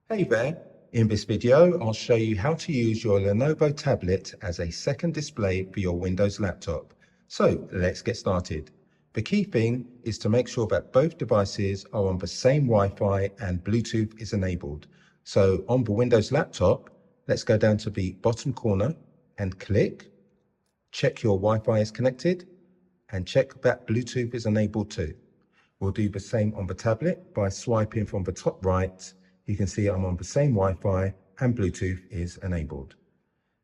Hey there, in this video I'll show you how to use your Lenovo tablet as a second display for your Windows laptop. So let's get started. The key thing is to make sure that both devices are on the same Wi-Fi and Bluetooth is enabled. So on the Windows laptop, let's go down to the bottom corner and click, check your Wi-Fi is connected and check that Bluetooth is enabled too. We'll do the same on the tablet by swiping from the top right. You can see I'm on the same Wi-Fi and Bluetooth is enabled.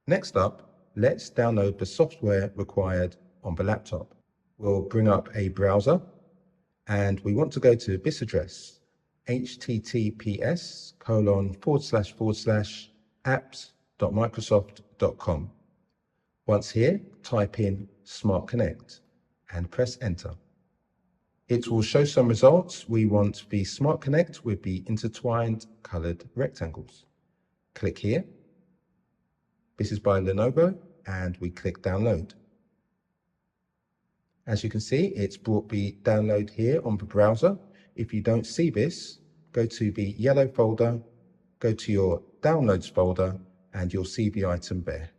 Next up, let's download the software required on the laptop. We'll bring up a browser and we want to go to this address, https://apps.microsoft.com. Once here, type in Smart Connect and press enter. It will show some results. We want the Smart Connect with the intertwined colored rectangles. Click here. This is by Lenovo and we click download. As you can see, it's brought the download here on the browser. If you don't see this, go to the yellow folder, go to your downloads folder and you'll see the item there.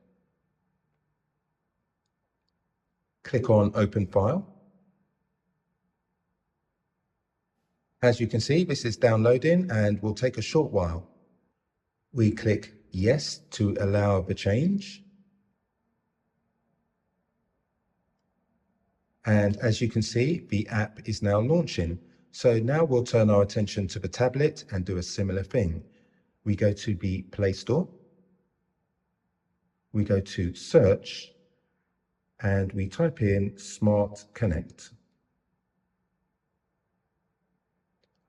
Click on open file. As you can see, this is downloading and will take a short while. We click yes to allow the change. And as you can see, the app is now launching. So now we'll turn our attention to the tablet and do a similar thing. We go to the Play Store. We go to search and we type in Smart Connect.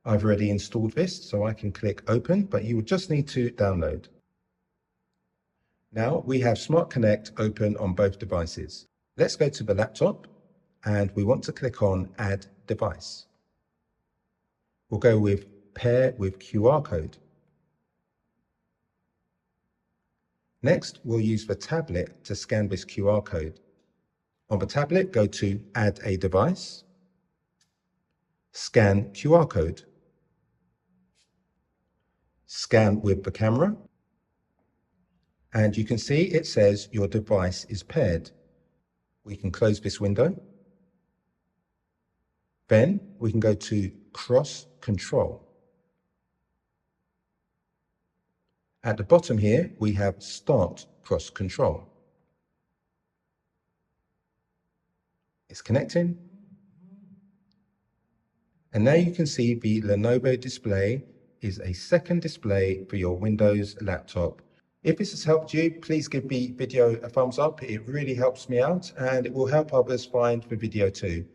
I've already installed this, so I can click open, but you would just need to download. Now we have Smart Connect open on both devices. Let's go to the laptop and we want to click on Add Device. We'll go with Pair with QR code. Next, we'll use the tablet to scan this QR code. On the tablet, go to Add a Device, Scan QR code. Scan with the camera, and you can see it says your device is paired. We can close this window. Then we can go to Cross Control. At the bottom here, we have Start Cross Control. It's connecting. And now you can see the Lenovo display is a second display for your Windows laptop. If this has helped you, please give the video a thumbs up. It really helps me out and it will help others find the video too.